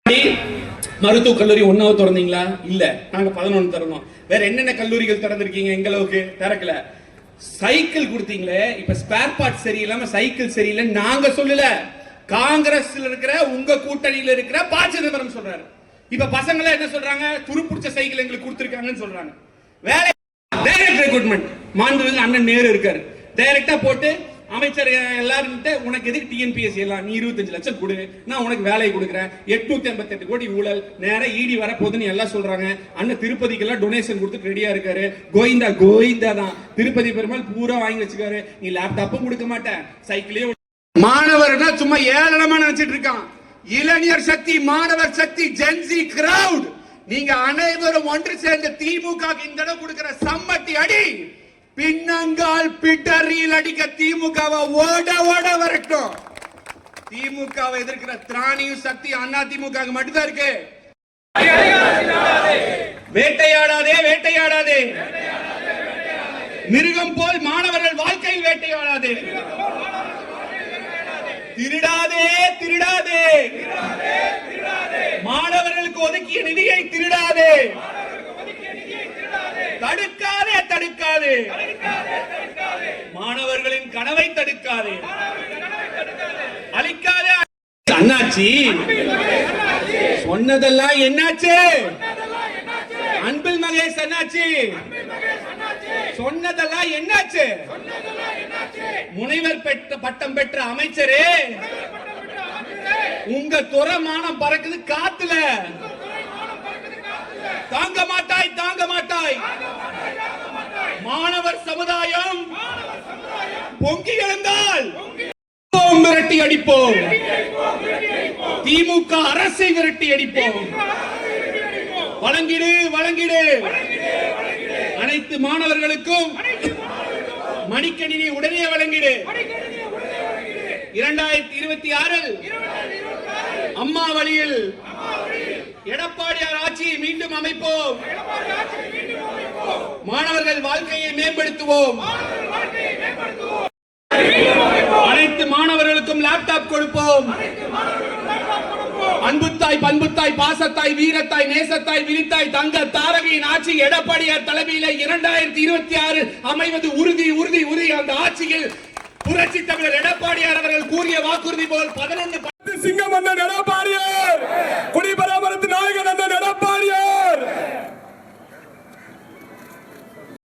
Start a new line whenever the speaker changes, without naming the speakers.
மருத்துவக் கல்லூரி 1வது திறந்தீங்களா? இல்ல, நாங்க 11 திறந்தோம். வேற என்னென்ன கல்லூரிகள் திறந்திருக்கீங்க? எங்களுக்கு திறக்கல. சைக்கிள் கொடுத்தீங்களே, இப்ப ஸ்பேர் பார்ட் சரியில்லாம சைக்கிள் சரியில்லை நாங்க சொல்லல, காங்கிரஸ்ல இருக்கிற உங்க கூட்டணியில இருக்கிற ப. சிதம்பரம் சொல்றாரு. இப்ப பசங்க என்ன சொல்றாங்க? துருப்புடிச்ச சைக்கிள் எங்களுக்கு கொடுத்திருக்காங்கன்னு சொல்றாங்க. வேலை டைரக்ட் ரெக்ரூட்மெண்ட் மாண்புமிகு அண்ணன் நேரு இருக்காரு, டைரக்டா போட்டு அமைச்சர் எல்லாரும் உனக்கு எதுக்கு டிஎன்பிஎஸ்சி எல்லாம், நீ 25 லட்சம் கொடு, நான் உனக்கு வேலையை கொடுக்குறேன், 858 கோடி ஊழல், நேரம் இடி வர போகுதுன்னு எல்லாம் சொல்றாங்க. அண்ணன் திருப்பதிக்கு எல்லாம் டொனேஷன் கொடுத்து ரெடியா இருக்காரு. கோவிந்தா கோவிந்தா தான், திருப்பதி பெருமாள் பூரா வாங்கி வச்சுக்காரு. நீ லேப்டாப்பும் கொடுக்க மாட்டேன், சைக்கிளே. மாணவர்னா சும்மா ஏளனமா நினைச்சிட்டு இருக்கான். இளைஞர் சக்தி, மாணவர் சக்தி, ஜென்சி கிரவுட், நீங்க அனைவரும் ஒன்று சேர்ந்த திமுக இந்த தடவை கொடுக்கிற சம்மட்டி அடி பின்னங்கால் பிட்டரியில் அடிக்க திமுகவை ஓட ஓட வரட்டும். திமுகவை எதிர்க்கிற திராணியும் சக்தி அண்ணா திமுக மட்டும்தான் இருக்கு. வேட்டையாடாதே வேட்டையாடாதே, மிருகம் போல் மாணவர்கள் வாழ்க்கையில் வேட்டையாடாதே, திருடாதே திருடாதே, மாணவர்களுக்கு ஒதுக்கிய நிதியை திருடாதே, தடுக்காதே தடுக்காதே, மாணவர்களின் கனவை தடுக்காதே, அழிக்காதே. அண்ணாச்சி சொன்னதெல்லாம் என்னாச்சு? அன்பில் மகேஷ் அண்ணாச்சி சொன்னதெல்லாம் என்னாச்சு? முனைவர் பட்டம் பெற்ற அமைச்சரே, உங்க துறமானம் பறக்குது காத்துல. தாங்க மாட்டாய் தாங்க மாட்டாய், மாணவர் சமுதாயம் பொங்கி எழுந்தால் விரட்டி அடிப்போம், திமுக அரசை விரட்டி அடிப்போம். வழங்கிடு வழங்கிடு, அனைத்து மாணவர்களுக்கும் மடிக்கணினி உடனே வழங்கிடு. 2026 அம்மா வழியில் எடப்பாடியார் ஆட்சியை மீண்டும் அமைப்போம், மாணவர்கள் வாழ்க்கையை மேம்படுத்துவோம், அனைத்து மாணவர்களுக்கும் லேப்டாப் கொடுப்போம். அன்புத்தாய் பண்புத்தாய் பாசத்தாய் வீரத்தாய் நேசத்தாய் விரித்தாய் தங்க தாரகையின் ஆட்சி எடப்பாடியார் தலைமையில 2026 அமைவது உறுதி உறுதி உறுதி. அந்த ஆட்சியில் புரட்சி தமிழர் எடப்பாடியார் அவர்கள் கூறிய வாக்குறுதி போல் 11
சிங்கம்